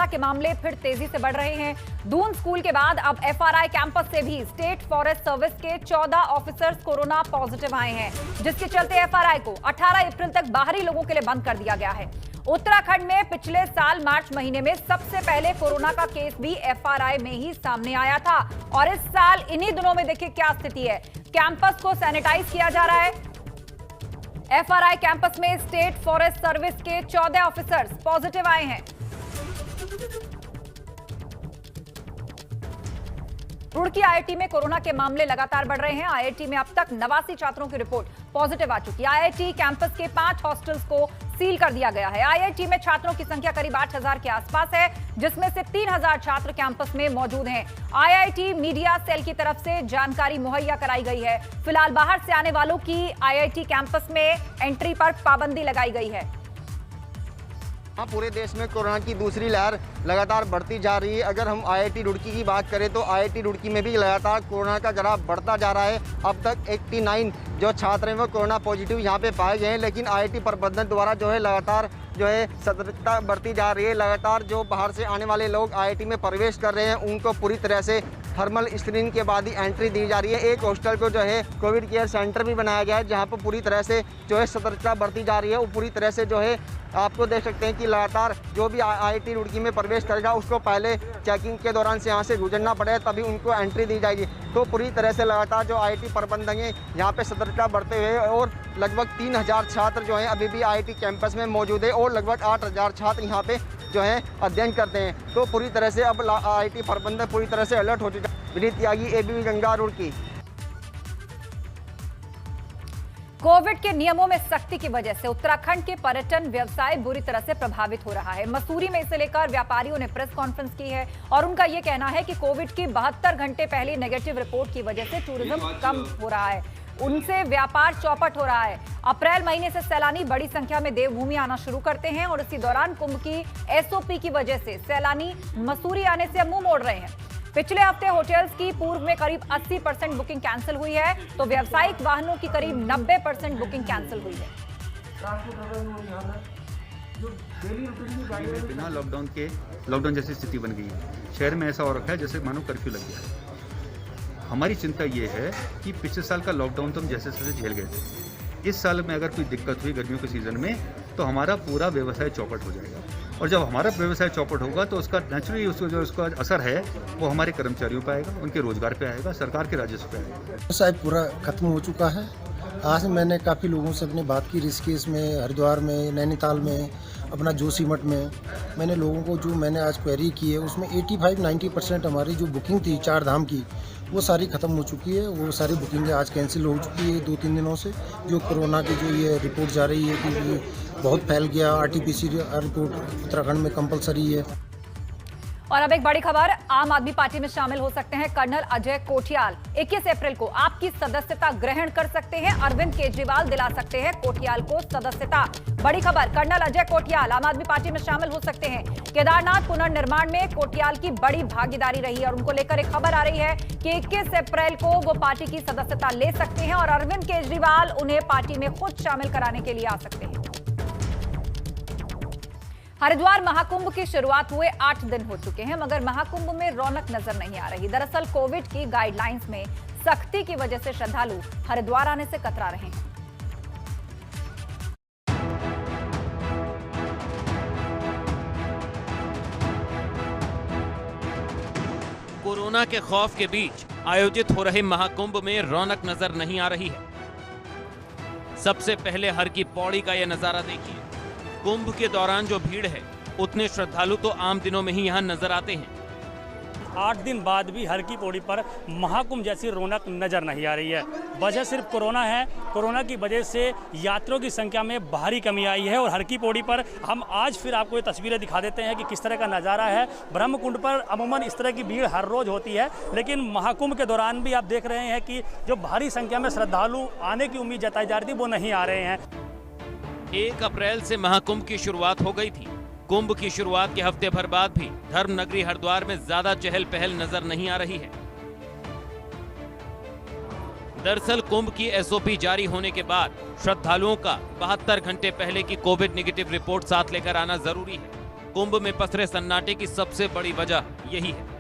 के मामले फिर तेजी से बढ़ रहे हैं। दून स्कूल के बाद अब एफआरआई कैंपस से भी स्टेट फॉरेस्ट सर्विस के 14 ऑफिसर्स कोरोना पॉजिटिव आए हैं, जिसके चलते एफआरआई को 18 अप्रैल तक बाहरी लोगों के लिए बंद कर दिया गया है। उत्तराखंड में पिछले साल मार्च महीने में सबसे पहले कोरोना का केस भी एफआरआई में ही सामने आया था और इस साल इन्हीं दिनों में देखिए क्या स्थिति है। कैंपस को सैनिटाइज किया जा रहा है। एफआरआई कैंपस में स्टेट फॉरेस्ट सर्विस के 14 ऑफिसर्स पॉजिटिव आए हैं। रुड़की आईआईटी में कोरोना के मामले लगातार बढ़ रहे हैं। आईआईटी में अब तक 89 छात्रों की रिपोर्ट पॉजिटिव आ चुकी है। आईआईटी कैंपस के 5 हॉस्टल्स को सील कर दिया गया है। आईआईटी में छात्रों की संख्या करीब 8000 के आसपास है, जिसमें से 3000 छात्र कैंपस में मौजूद हैं। आईआईटी मीडिया सेल की तरफ से जानकारी मुहैया कराई गई है। फिलहाल बाहर से आने वालों की आईआईटी कैंपस में एंट्री पर पाबंदी लगाई गई है। पूरे देश में कोरोना की दूसरी लहर लगातार बढ़ती जा रही है। अगर हम आईआईटी रुड़की की बात करें तो आईआईटी रुड़की में भी लगातार कोरोना का ग्राफ बढ़ता जा रहा है। अब तक 89 जो छात्र हैं वो कोरोना पॉजिटिव यहाँ पे पाए गए हैं, लेकिन आईआईटी प्रबंधन द्वारा जो है लगातार सतर्कता बढ़ती जा रही है। लगातार जो बाहर से आने वाले लोग आईआईटी में प्रवेश कर रहे हैं उनको पूरी तरह से थर्मल स्क्रीनिंग के बाद ही एंट्री दी जा रही है। एक हॉस्टल को जो है कोविड केयर सेंटर भी बनाया गया है, जहाँ पर पूरी तरह से जो है सतर्कता बढ़ती जा रही है। वो पूरी तरह से जो है आपको देख सकते हैं कि लगातार जो भी आईआईटी रुड़की में प्रवेश करेगा उसको पहले चेकिंग के दौरान से यहाँ से गुजरना पड़ेगा, तभी उनको एंट्री दी जाएगी। तो पूरी तरह से लगातार जो आईआईटी प्रबंधन है यहाँ पे सतर्कता बढ़ते हुए और लगभग 3000 छात्र जो हैं अभी भी आईआईटी कैंपस में मौजूद है और लगभग 8000 छात्र यहाँ पे जो है अध्ययन करते हैं। तो पूरी तरह से अब आईआईटी प्रबंधन पूरी तरह से अलर्ट हो चुका है। विनीत त्यागी, एबीपी गंगा, रुड़की। कोविड के नियमों में सख्ती की वजह से उत्तराखंड के पर्यटन व्यवसाय बुरी तरह से प्रभावित हो रहा है। मसूरी में इसे लेकर व्यापारियों ने प्रेस कॉन्फ्रेंस की है और उनका यह कहना है कि कोविड की 72 घंटे पहले नेगेटिव रिपोर्ट की वजह से टूरिज्म कम हो रहा है, उनसे व्यापार चौपट हो रहा है। अप्रैल महीने से सैलानी बड़ी संख्या में देवभूमि आना शुरू करते हैं और इसी दौरान कुंभ की एसओपी की वजह से सैलानी मसूरी आने से मुंह मोड़ रहे हैं। पिछले हफ्ते होटल्स की पूर्व में करीब 80% बुकिंग कैंसिल हुई है, तो व्यावसायिक वाहनों की करीब 90% बुकिंग कैंसिल हुई है। बिना लॉकडाउन जैसी स्थिति बन गई है। शहर में ऐसा हो रखा है जैसे मानो कर्फ्यू लग गया है। हमारी चिंता ये है कि पिछले साल का लॉकडाउन तो हम जैसे तैसे झेल गए थे। इस साल में अगर कोई दिक्कत हुई गर्मियों के सीजन में तो हमारा पूरा व्यवसाय चौपट हो जाएगा और जब हमारा व्यवसाय चौपट होगा तो उसका नेचुरली उसका असर है वो हमारे कर्मचारियों पे आएगा, उनके रोजगार पे आएगा, सरकार के राजस्व पे आएगा। व्यवसाय पूरा खत्म हो चुका है। आज मैंने काफ़ी लोगों से अपनी बात की, ऋषिकेश में, हरिद्वार में, नैनीताल में, अपना जोशीमठ में। मैंने लोगों को जो मैंने आज क्वेरी की है उसमें 85-90% हमारी जो बुकिंग थी 4 धाम की वो सारी ख़त्म हो चुकी है। वो सारी बुकिंगें आज कैंसिल हो चुकी है 2-3 दिनों से। जो कोरोना की जो ये रिपोर्ट जा रही है कि ये बहुत फैल गया, आरटीपीसीआर रिपोर्ट उत्तराखंड में कंपलसरी है। और अब एक बड़ी खबर, आम आदमी पार्टी में शामिल हो सकते हैं कर्नल अजय कोठियाल। 21 अप्रैल को आपकी सदस्यता ग्रहण कर सकते हैं। अरविंद केजरीवाल दिला सकते हैं कोठियाल को सदस्यता। बड़ी खबर, कर्नल अजय कोठियाल आम आदमी पार्टी में शामिल हो सकते हैं। केदारनाथ पुनर्निर्माण में कोठियाल की बड़ी भागीदारी रही है और उनको लेकर एक खबर आ रही है कि 21 अप्रैल को वो पार्टी की सदस्यता ले सकते हैं और अरविंद केजरीवाल उन्हें पार्टी में खुद शामिल कराने के लिए आ सकते हैं। हरिद्वार महाकुंभ की शुरुआत हुए 8 दिन हो चुके हैं, मगर महाकुंभ में रौनक नजर नहीं आ रही। दरअसल कोविड की गाइडलाइंस में सख्ती की वजह से श्रद्धालु हरिद्वार आने से कतरा रहे हैं। कोरोना के खौफ के बीच आयोजित हो रहे महाकुंभ में रौनक नजर नहीं आ रही है। सबसे पहले हर की पौड़ी का यह नजारा देखिए। कुंभ के दौरान जो भीड़ है उतने श्रद्धालु तो आम दिनों में ही यहाँ नजर आते हैं। 8 दिन बाद भी हर की पौड़ी पर महाकुंभ जैसी रौनक नजर नहीं आ रही है। वजह सिर्फ कोरोना है। कोरोना की वजह से यात्रियों की संख्या में भारी कमी आई है और हर की पौड़ी पर हम आज फिर आपको ये तस्वीरें दिखा देते हैं कि किस तरह का नज़ारा है। ब्रह्मकुंड पर अमूमन इस तरह की भीड़ हर रोज होती है, लेकिन महाकुंभ के दौरान भी आप देख रहे हैं कि जो भारी संख्या में श्रद्धालु आने की उम्मीद जताई जा रही थी वो नहीं आ रहे हैं। 1 अप्रैल से महाकुंभ की शुरुआत हो गई थी। कुंभ की शुरुआत के हफ्ते भर बाद भी धर्म नगरी हरिद्वार में ज्यादा चहल पहल नजर नहीं आ रही है। दरअसल कुंभ की एसओपी जारी होने के बाद श्रद्धालुओं का 72 घंटे पहले की कोविड नेगेटिव रिपोर्ट साथ लेकर आना जरूरी है। कुंभ में पसरे सन्नाटे की सबसे बड़ी वजह यही है।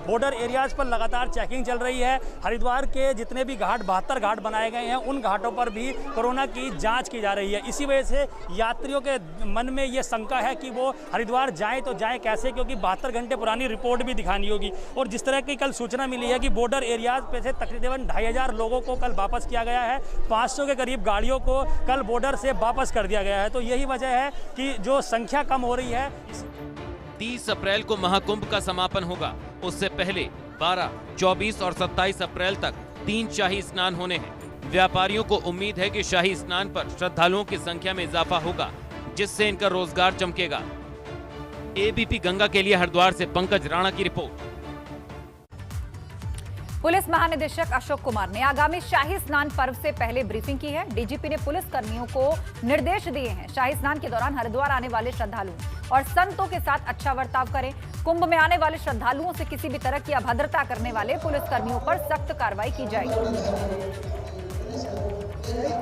बॉर्डर एरियाज पर लगातार चेकिंग चल रही है। हरिद्वार के जितने भी घाट 72 घाट बनाए गए हैं, उन घाटों पर भी कोरोना की जांच की जा रही है। इसी वजह से यात्रियों के मन में ये शंका है कि वो हरिद्वार जाएं तो जाएं कैसे, क्योंकि 72 घंटे पुरानी रिपोर्ट भी दिखानी होगी। और जिस तरह की कल सूचना मिली है कि बॉर्डर एरियाज पे से तकरीबन 2500 लोगों को कल वापस किया गया है, 500 के करीब गाड़ियों को कल बॉर्डर से वापस कर दिया गया है। तो यही वजह है कि जो संख्या कम हो रही है। 30 अप्रैल को महाकुंभ का समापन होगा। उससे पहले 12, 24 और 27 अप्रैल तक 3 शाही स्नान होने हैं। व्यापारियों को उम्मीद है कि शाही स्नान पर श्रद्धालुओं की संख्या में इजाफा होगा, जिससे इनका रोजगार चमकेगा। एबीपी गंगा के लिए हरिद्वार से पंकज राणा की रिपोर्ट। पुलिस महानिदेशक अशोक कुमार ने आगामी शाही स्नान पर्व से पहले ब्रीफिंग की है। डीजीपी ने पुलिस कर्मियों को निर्देश दिए हैं, शाही स्नान के दौरान हरिद्वार आने वाले श्रद्धालुओं और संतों के साथ अच्छा बर्ताव करें। कुंभ में आने वाले श्रद्धालुओं से किसी भी तरह की अभद्रता करने वाले पुलिस कर्मियों पर सख्त कार्रवाई की जाएगी।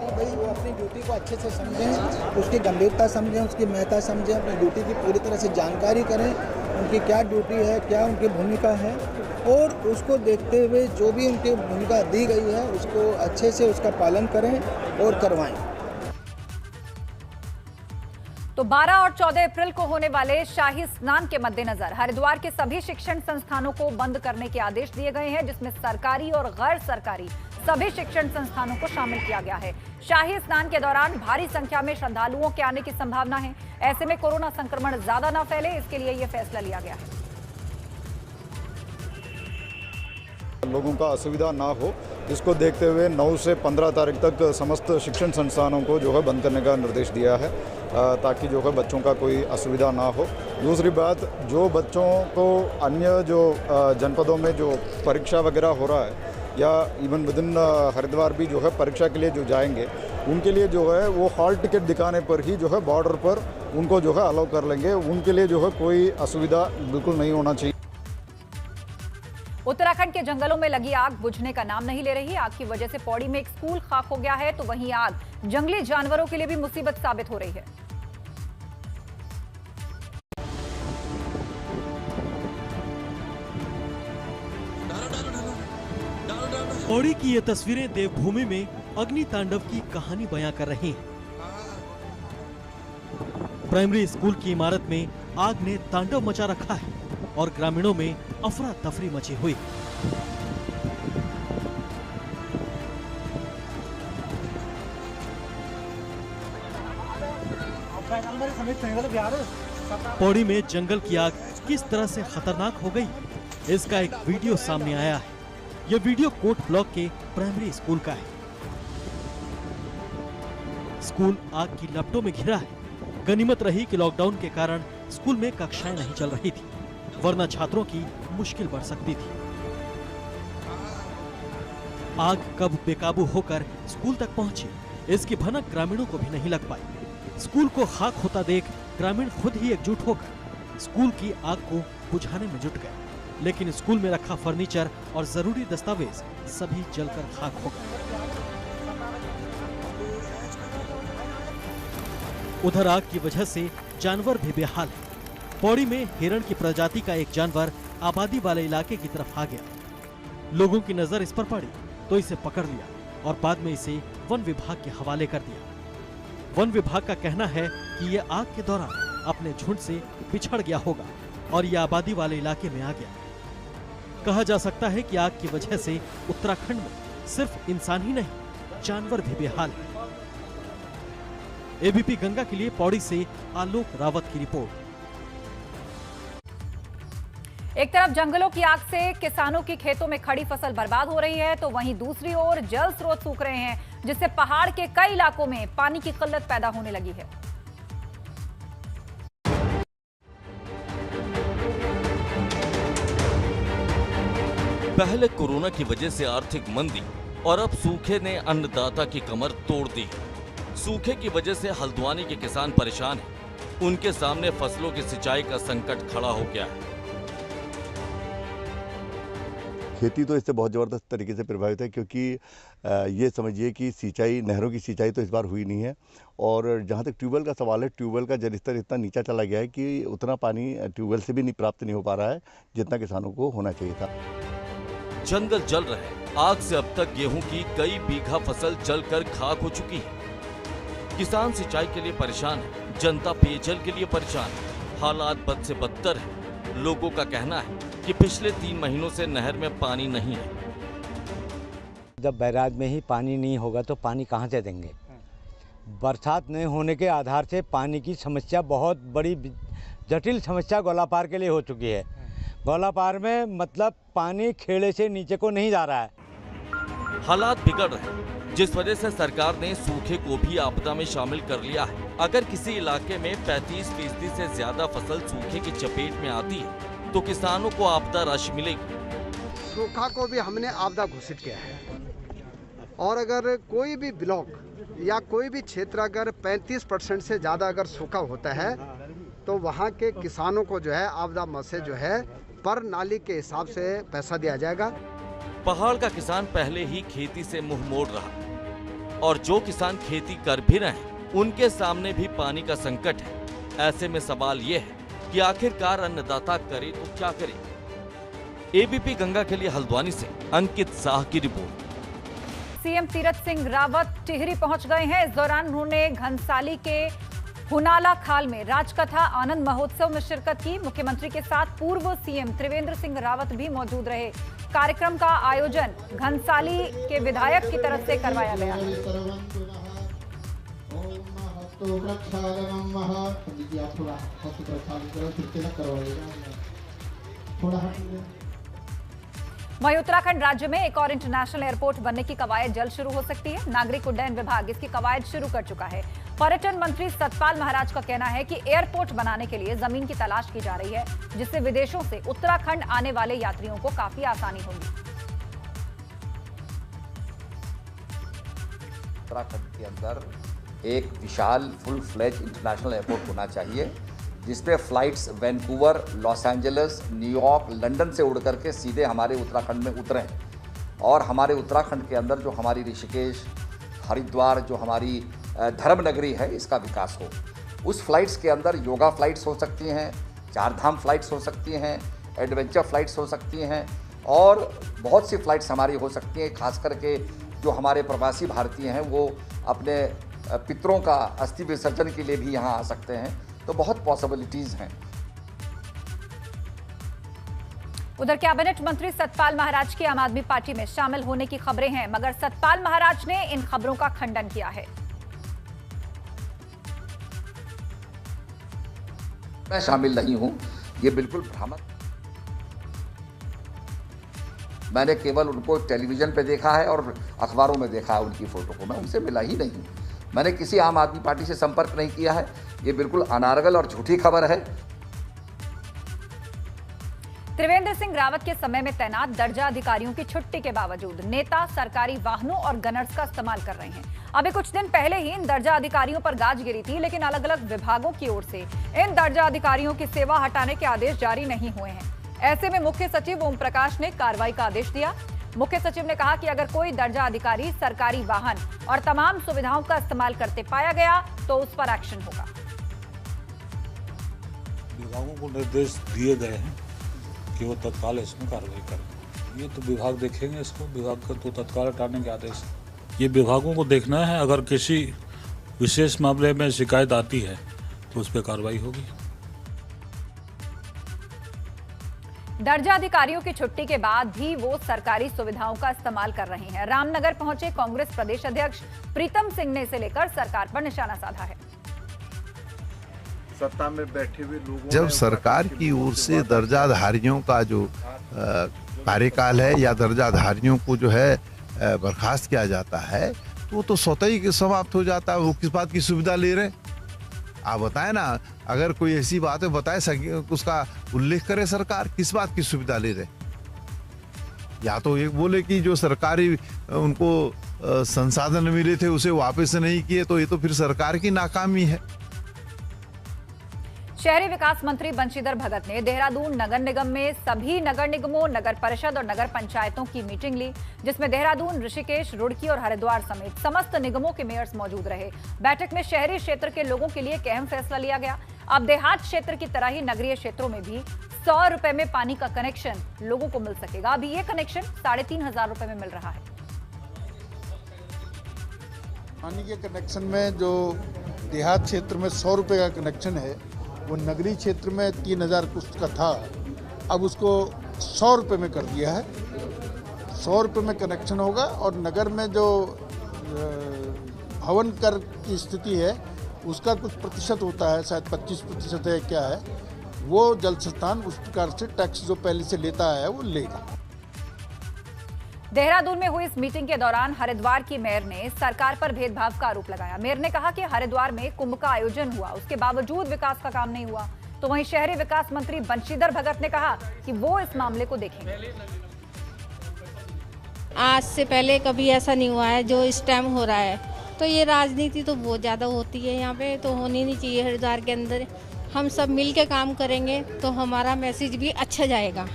भाई वो अपनी ड्यूटी को अच्छे से समझें, उसकी गंभीरता समझें, उसकी महत्ता समझें, अपनी ड्यूटी की पूरी तरह से जानकारी करें, उनकी क्या ड्यूटी है, क्या उनकी भूमिका है, और उसको देखते हुए जो भी उनकी भूमिका दी गई है उसको अच्छे से उसका पालन करें और करवाएं। तो 12 और 14 अप्रैल को होने वाले शाही स्नान के मद्देनजर हरिद्वार के सभी शिक्षण संस्थानों को बंद करने के आदेश दिए गए हैं, जिसमें सरकारी और गैर सरकारी सभी शिक्षण संस्थानों को शामिल किया गया है। शाही स्नान के दौरान भारी संख्या में श्रद्धालुओं के आने की संभावना है। ऐसे में कोरोना संक्रमण ज्यादा न फैले, इसके लिए यह फैसला लिया गया है। लोगों का असुविधा ना हो, इसको देखते हुए 9 से 15 तारीख तक समस्त शिक्षण संस्थानों को जो है बंद करने का निर्देश दिया है, ताकि जो है बच्चों का कोई असुविधा ना हो। दूसरी बात, जो बच्चों को अन्य जो जनपदों में जो परीक्षा वगैरह हो रहा है या इवन विद इन हरिद्वार भी जो है परीक्षा के लिए जो जाएंगे, उनके लिए जो है वो हॉल टिकट दिखाने पर ही जो है बॉर्डर पर उनको जो है अलाउ कर लेंगे। उनके लिए जो है कोई असुविधा बिल्कुल नहीं होना चाहिए। उत्तराखंड के जंगलों में लगी आग बुझने का नाम नहीं ले रही। आग की वजह से पौड़ी में एक स्कूल खाक हो गया है, तो वहीं आग जंगली जानवरों के लिए भी मुसीबत साबित हो रही है। पौड़ी की ये तस्वीरें देवभूमि में अग्नि तांडव की कहानी बयां कर रही हैं। प्राइमरी स्कूल की इमारत में आग ने तांडव मचा रखा है और ग्रामीणों में अफरा तफरी मची हुई। पौड़ी में जंगल की आग किस तरह से खतरनाक हो गई, इसका एक वीडियो सामने आया है। यह वीडियो कोट ब्लॉक के प्राइमरी स्कूल का है। स्कूल आग की लपटों में घिरा है। गनीमत रही कि लॉकडाउन के कारण स्कूल में कक्षाएं नहीं चल रही थी, वरना छात्रों की मुश्किल बढ़ सकती थी। आग कब बेकाबू होकर स्कूल तक पहुंची, इसकी भनक ग्रामीणों को भी नहीं लग पाई। स्कूल को खाक होता देख ग्रामीण खुद ही एकजुट होकर स्कूल की आग को बुझाने में जुट गए, लेकिन स्कूल में रखा फर्नीचर और जरूरी दस्तावेज सभी जलकर खाक हो गए। उधर आग की वजह से जानवर भी बेहाल है। पौड़ी में हिरण की प्रजाति का एक जानवर आबादी वाले इलाके की तरफ आ गया। लोगों की नजर इस पर पड़ी तो इसे पकड़ लिया और बाद में इसे वन विभाग के हवाले कर दिया। वन विभाग का कहना है कि यह आग के दौरान अपने झुंड से बिछड़ गया होगा और यह आबादी वाले इलाके में आ गया। कहा जा सकता है कि आग की वजह से उत्तराखंड में सिर्फ इंसान ही नहीं, जानवर भी बेहाल है। एबीपी गंगा के लिए पौड़ी से आलोक रावत की रिपोर्ट। एक तरफ जंगलों की आग से किसानों की खेतों में खड़ी फसल बर्बाद हो रही है, तो वहीं दूसरी ओर जल स्रोत सूख रहे हैं, जिससे पहाड़ के कई इलाकों में पानी की किल्लत पैदा होने लगी है। पहले कोरोना की वजह से आर्थिक मंदी और अब सूखे ने अन्नदाता की कमर तोड़ दी। सूखे की वजह से हल्द्वानी के किसान परेशान हैं। उनके सामने फसलों की सिंचाई का संकट खड़ा हो गया है। खेती तो इससे बहुत ज़बरदस्त तरीके से प्रभावित है, क्योंकि ये समझिए कि सिंचाई, नहरों की सिंचाई तो इस बार हुई नहीं है। और जहाँ तक ट्यूबवेल का सवाल है, ट्यूबवेल का जलस्तर इतना नीचा चला गया है कि उतना पानी ट्यूबवेल से भी नहीं प्राप्त नहीं हो पा रहा है जितना किसानों को होना चाहिए था। जंगल जल रहे, आग से अब तक गेहूं की कई बीघा फसल जलकर खाक हो चुकी है। किसान सिंचाई के लिए परेशान है, जनता पेयजल के लिए परेशान है। हालात बद से बदतर है। लोगों का कहना है कि पिछले 3 महीनों से नहर में पानी नहीं है। जब बैराज में ही पानी नहीं होगा तो पानी कहाँ से देंगे? बरसात नहीं होने के आधार से पानी की समस्या बहुत बड़ी जटिल समस्या गोलापार के लिए हो चुकी है। गोलापार में मतलब पानी खेड़े से नीचे को नहीं जा रहा है। हालात बिगड़ रहे हैं, जिस वजह से सरकार ने सूखे को भी आपदा में शामिल कर लिया है। अगर किसी इलाके में 35% से ज्यादा फसल सूखे की चपेट में आती है तो किसानों को आपदा राशि मिलेगी। सूखा को भी हमने आपदा घोषित किया है, और अगर कोई भी ब्लॉक या कोई भी क्षेत्र अगर 35% से ज़्यादा अगर सूखा होता है तो वहाँ के किसानों को जो है आपदा मद से जो है पर नाली के हिसाब से पैसा दिया जाएगा। पहाड़ का किसान पहले ही खेती से मुंह मोड़ रहा, और जो किसान खेती कर भी रहे हैं उनके सामने भी पानी का संकट है। ऐसे में सवाल ये है कि आखिरकार अन्नदाता करे तो क्या करे। एबीपी गंगा के लिए हल्द्वानी से अंकित साह की रिपोर्ट। सीएम तीरथ सिंह रावत टिहरी पहुंच गए हैं। इस दौरान उन्होंने घनसाली के हुनाला खाल में राजकथा आनंद महोत्सव में शिरकत की। मुख्यमंत्री के साथ पूर्व सीएम त्रिवेंद्र सिंह रावत भी मौजूद रहे। कार्यक्रम का आयोजन घनसाली के विधायक की तरफ से करवाया गया। वहीं उत्तराखंड राज्य में एक और इंटरनेशनल एयरपोर्ट बनने की कवायद जल्द शुरू हो सकती है। नागरिक उड्डयन विभाग इसकी कवायद शुरू कर चुका है। पर्यटन मंत्री सतपाल महाराज का कहना है कि एयरपोर्ट बनाने के लिए जमीन की तलाश की जा रही है, जिससे विदेशों से उत्तराखंड आने वाले यात्रियों को काफी आसानी होगी। उत्तराखंड के अंदर एक विशाल फुल फ्लेज इंटरनेशनल एयरपोर्ट होना चाहिए, जिसपे flights Vancouver, Los Angeles, New York, London से उड़ करके सीधे हमारे उत्तराखंड में उतरें, और हमारे उत्तराखंड के अंदर जो हमारी ऋषिकेश, हरिद्वार, जो हमारी धर्म नगरी है, इसका विकास हो। उस फ्लाइट्स के अंदर योगा फ्लाइट्स हो सकती हैं, 4 धाम फ्लाइट्स हो सकती हैं, एडवेंचर फ्लाइट्स हो सकती हैं, और बहुत सी फ्लाइट्स हमारी हो सकती हैं। खास करके जो हमारे प्रवासी भारतीय हैं वो अपने पितरों का अस्थि विसर्जन के लिए भी यहाँ आ सकते हैं। तो बहुत पॉसिबिलिटीज हैं। उधर कैबिनेट मंत्री सतपाल महाराज के आम आदमी पार्टी में शामिल होने की खबरें हैं, मगर सतपाल महाराज ने इन खबरों का खंडन किया है। मैं शामिल नहीं हूं, ये बिल्कुल भ्रामक। मैंने केवल उनको टेलीविजन पे देखा है और अखबारों में देखा है उनकी फोटो को। मैं उनसे मिला ही नहीं। मैंने किसी आम आदमी पार्टी से संपर्क नहीं किया है। ये बिल्कुल अनारगल और झूठी खबर है। त्रिवेंद्र सिंह रावत के समय में तैनात दर्जा अधिकारियों की छुट्टी के बावजूद नेता सरकारी वाहनों और गनर्स का इस्तेमाल कर रहे हैं। अभी कुछ दिन पहले ही इन दर्जा अधिकारियों पर गाज गिरी थी, लेकिन अलग अलग विभागों की ओर से इन दर्जा अधिकारियों की सेवा हटाने के आदेश जारी नहीं हुए हैं। ऐसे में मुख्य सचिव ओम प्रकाश ने कार्रवाई का आदेश दिया। मुख्य सचिव ने कहा कि अगर कोई दर्जा अधिकारी सरकारी वाहन और तमाम सुविधाओं का इस्तेमाल करते पाया गया तो उस पर एक्शन होगा। विभागों को निर्देश दिए गए हैं कि वो तत्काल इसमें कार्रवाई करें। ये तो विभाग देखेंगे इसको, विभाग का तो तत्काल हटाने के आदेश। ये विभागों को देखना है, अगर किसी विशेष मामले में शिकायत आती है तो उस पर कार्रवाई होगी। दर्जा अधिकारियों की छुट्टी के बाद भी वो सरकारी सुविधाओं का इस्तेमाल कर रहे हैं। रामनगर पहुंचे कांग्रेस प्रदेश अध्यक्ष प्रीतम सिंह ने इसे लेकर सरकार पर निशाना साधा है। सत्ता में बैठे हुए लोगों जब सरकार की ओर से दर्जाधारियों का जो कार्यकाल है या दर्जाधारियों को जो है बर्खास्त किया जाता है तो वो तो स्वतः ही समाप्त हो जाता है। वो किस बात की सुविधा ले रहे हैं आप बताएं ना। अगर कोई ऐसी बात है बताए, उसका उल्लेख करे सरकार, किस बात की सुविधा ले रहे। या तो एक बोले कि जो सरकारी उनको संसाधन मिले थे उसे वापस नहीं किए, तो ये तो फिर सरकार की नाकामी है। शहरी विकास मंत्री बंशीधर भगत ने देहरादून नगर निगम में सभी नगर निगमों, नगर परिषद और नगर पंचायतों की मीटिंग ली, जिसमें देहरादून, ऋषिकेश, रुड़की और हरिद्वार समेत समस्त निगमों के मेयर्स मौजूद रहे। बैठक में शहरी क्षेत्र के लोगों के लिए एक अहम फैसला लिया गया। अब देहात क्षेत्र की तरह ही नगरीय क्षेत्रों में भी 100 रुपए में पानी का कनेक्शन लोगों को मिल सकेगा। अभी ये कनेक्शन 3,500 रुपए में मिल रहा है। पानी के कनेक्शन में जो देहात क्षेत्र में 100 रुपए का कनेक्शन है, वो नगरीय क्षेत्र में 3,000 कुछ का था, अब उसको 100 रुपए में कर दिया है। 100 रुपए में कनेक्शन होगा और नगर में जो भवन कर की स्थिति है उसका कुछ प्रतिशत होता है, शायद 25% है क्या है, वो जल संस्थान उस प्रकार से टैक्स जो पहले से लेता है वो लेगा। देहरादून में हुई इस मीटिंग के दौरान हरिद्वार की मेयर ने सरकार पर भेदभाव का आरोप लगाया। मेयर ने कहा कि हरिद्वार में कुंभ का आयोजन हुआ, उसके बावजूद विकास का काम नहीं हुआ। तो वहीं शहरी विकास मंत्री बंशीधर भगत ने कहा कि वो इस मामले को देखेंगे। आज से पहले कभी ऐसा नहीं हुआ है जो इस टाइम हो रहा है, तो ये राजनीति तो बहुत ज़्यादा होती है यहाँ पे, तो होनी नहीं चाहिए। हरिद्वार के अंदर हम सब मिल के काम करेंगे तो हमारा मैसेज भी अच्छा जाएगा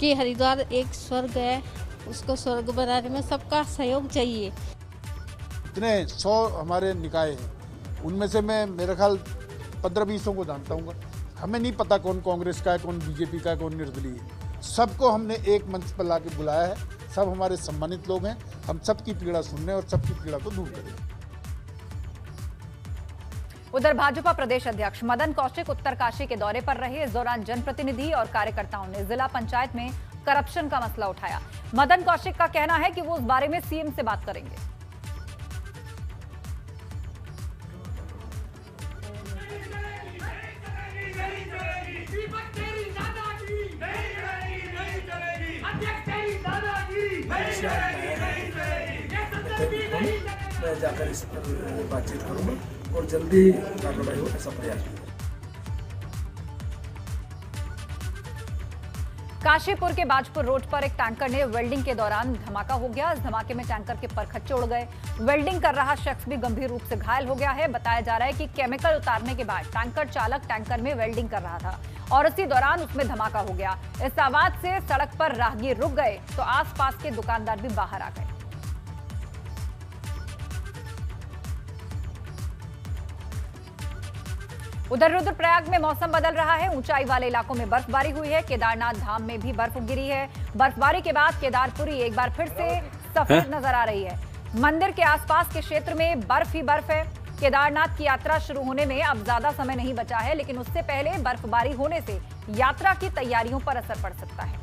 कि हरिद्वार एक स्वर्ग है, उसको स्वर्ग बनाने में सबका सहयोग चाहिए। इतने 100 हमारे निकाय हैं, उनमें से मैं मेरा ख्याल 15-20 को जानता हूँ। हमें नहीं पता कौन कांग्रेस का है, कौन बीजेपी का है, कौन निर्दलीय है। सबको हमने एक मंच पर लाके बुलाया है। सब हमारे सम्मानित लोग हैं, हम सबकी पीड़ा सुनने और सबकी पीड़ा को दूर करेंगे। उधर भाजपा प्रदेश अध्यक्ष मदन कौशिक उत्तरकाशी के दौरे पर रहे। इस दौरान जनप्रतिनिधि और कार्यकर्ताओं ने जिला पंचायत में करप्शन का मसला उठाया। मदन कौशिक का कहना है कि वो उस बारे में सीएम से बात करेंगे। मैं जाकर इस पर बातचीत करूंगा और जल्दी कार्रवाई हो ऐसा प्रयास। काशीपुर के बाजपुर रोड पर एक टैंकर ने वेल्डिंग के दौरान धमाका हो गया। इस धमाके में टैंकर के परखच्चे उड़ गए। वेल्डिंग कर रहा शख्स भी गंभीर रूप से घायल हो गया है। बताया जा रहा है कि केमिकल उतारने के बाद टैंकर चालक टैंकर में वेल्डिंग कर रहा था और इसी दौरान उसमें धमाका हो गया। इस आवाज से सड़क पर राहगीर रुक गए तो आसपास के दुकानदार भी बाहर आ गए। उधर रुद्रप्रयाग में मौसम बदल रहा है। ऊंचाई वाले इलाकों में बर्फबारी हुई है। केदारनाथ धाम में भी बर्फ गिरी है। बर्फबारी के बाद केदारपुरी एक बार फिर से सफेद नजर आ रही है। मंदिर के आसपास के क्षेत्र में बर्फ ही बर्फ है। केदारनाथ की यात्रा शुरू होने में अब ज्यादा समय नहीं बचा है, लेकिन उससे पहले बर्फबारी होने से यात्रा की तैयारियों पर असर पड़ सकता है।